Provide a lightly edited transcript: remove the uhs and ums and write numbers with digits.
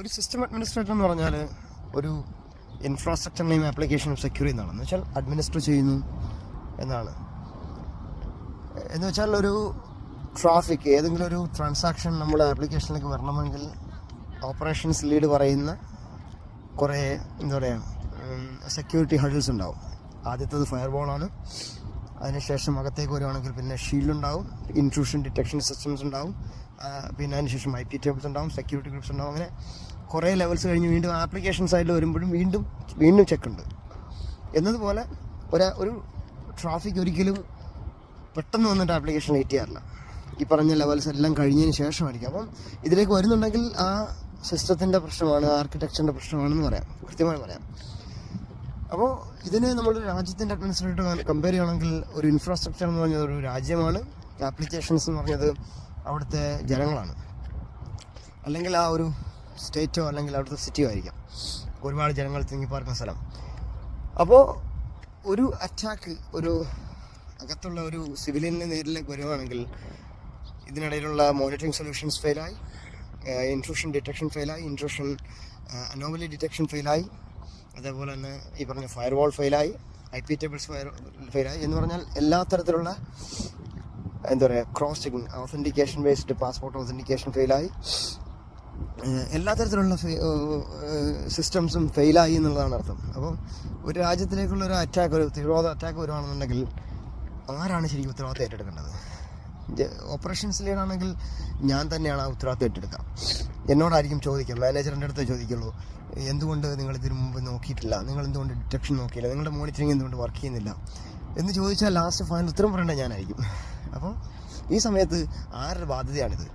ഒരു system administrator എന്ന് പറഞ്ഞാൽ ഒരു ഇൻഫ്രാസ്ട്രക്ചറിനെയും ആപ്ലിക്കേഷനും സെക്യൂർ ചെയ്യുന്നതാണെന്ന് വെച്ചാൽ അഡ്മിനിസ്റ്റർ ചെയ്യുന്നു എന്നാണ്. എന്ന് വെച്ചാൽ ഒരു ട്രാഫിക് ഏതെങ്കിലും ഒരു ട്രാൻസാക്ഷൻ നമ്മുടെ ആപ്ലിക്കേഷനിലേക്ക് വരണമെങ്കിൽ ഓപ്പറേഷൻസ് ലീഡ് പറയുന്ന കുറേ എന്താ പറയുക സെക്യൂരിറ്റി ഹഡിൽസ് ഉണ്ടാവും. ആദ്യത്തേത് ഫയർവാളാണ്. അതിനുശേഷം അകത്തേക്ക് വരുവാണെങ്കിൽ പിന്നെ ഷീൽഡ് ഉണ്ടാവും, ഇൻട്രൂഷൻ ഡിറ്റക്ഷൻ സിസ്റ്റംസ് ഉണ്ടാവും, പിന്നെ അതിനുശേഷം IP ടേബിൾസ് ഉണ്ടാവും, സെക്യൂരിറ്റി ഗ്രൂപ്പ്സ് ഉണ്ടാവും. അങ്ങനെ കുറേ ലെവൽസ് കഴിഞ്ഞ് വീണ്ടും ആപ്ലിക്കേഷൻ സൈഡിൽ വരുമ്പോഴും വീണ്ടും ചെക്ക് ഉണ്ട്. എന്നതുപോലെ ഒരു ട്രാഫിക് ഒരിക്കലും പെട്ടെന്ന് വന്നിട്ട് ആപ്ലിക്കേഷൻ ലേറ്റ് ചെയ്യാറില്ല. ഈ പറഞ്ഞ ലെവൽസ് എല്ലാം കഴിഞ്ഞതിന് ശേഷമായിരിക്കും. അപ്പം ഇതിലേക്ക് വരുന്നുണ്ടെങ്കിൽ ആ സിസ്റ്റത്തിൻ്റെ പ്രശ്നമാണ്, ആർക്കിടെക്ചറിൻ്റെ പ്രശ്നമാണെന്ന് കൃത്യമായി പറയാം. അപ്പോൾ ഇതിന് നമ്മൾ രാജ്യത്തിൻ്റെ അഡ്മിനിസ്ട്രേറ്റർ കമ്പയർ ചെയ്യുകയാണെങ്കിൽ ഒരു ഇൻഫ്രാസ്ട്രക്ചർ എന്ന് പറഞ്ഞത് ഒരു രാജ്യമാണ്, ആപ്ലിക്കേഷൻസ് എന്ന് പറഞ്ഞത് അവിടുത്തെ ജനങ്ങളാണ്, അല്ലെങ്കിൽ ആ ഒരു സ്റ്റേറ്റോ അല്ലെങ്കിൽ അവിടുത്തെ സിറ്റിയോ ആയിരിക്കാം, ഒരുപാട് ജനങ്ങൾ തിങ്ങിപ്പാർക്കുന്ന സ്ഥലം. അപ്പോൾ ഒരു അറ്റാക്ക് ഒരു അകത്തുള്ള ഒരു സിവിലിയൻ്റെ നേരിലേക്ക് വരുവാണെങ്കിൽ ഇതിനിടയിലുള്ള മോണിറ്ററിങ് സൊല്യൂഷൻസ് ഫെയിലായി, ഇൻട്രൂഷൻ ഡിറ്റക്ഷൻ ഫെയിലായി, ഇൻട്രൂഷൻ അനോമലി ഡിറ്റക്ഷൻ ഫെയിലായി, അതേപോലെ തന്നെ ഈ പറഞ്ഞ ഫയർവാൾ ഫെയിലായി, IP ടേബിൾസ് ഫെയിലായി എന്ന് പറഞ്ഞാൽ എല്ലാ തരത്തിലുള്ള എന്താ പറയുക cross checking authentication based passport authentication ഫെയിലായി, എല്ലാ തരത്തിലുള്ള സിസ്റ്റംസും ഫെയിലായി എന്നുള്ളതാണ് അർത്ഥം. അപ്പോൾ ഒരു രാജ്യത്തിലേക്കുള്ള ഒരു അറ്റാക്ക്, ഒരു തീവ്രവാദ അറ്റാക്ക് വരുവാണെന്നുണ്ടെങ്കിൽ ആരാണ് ശരിക്കും ഉത്തരവാദിത്തം ഏറ്റെടുക്കേണ്ടത്? ഓപ്പറേഷൻസ് ലീഡാണെങ്കിൽ ഞാൻ തന്നെയാണ് ആ ഉത്തരവാദിത്തം ഏറ്റെടുക്കുക. എന്നോടായിരിക്കും ചോദിക്കുക, മാനേജറിൻ്റെ അടുത്ത് ചോദിക്കുള്ളൂ, എന്തുകൊണ്ട് നിങ്ങൾ ഇതിനു മുമ്പ് നോക്കിയിട്ടില്ല, നിങ്ങൾ എന്തുകൊണ്ട് ഡിറ്റക്ഷൻ നോക്കിയില്ല, നിങ്ങളുടെ മോണിറ്ററിങ് എന്തുകൊണ്ട് വർക്ക് ചെയ്യുന്നില്ല എന്ന് ചോദിച്ചാൽ ലാസ്റ്റ് ഫൈനൽ ഉത്തരം പറയേണ്ടത് ഞാനായിരിക്കും. അപ്പോൾ ഈ സമയത്ത് ആരുടെ ബാധ്യതയാണിത്?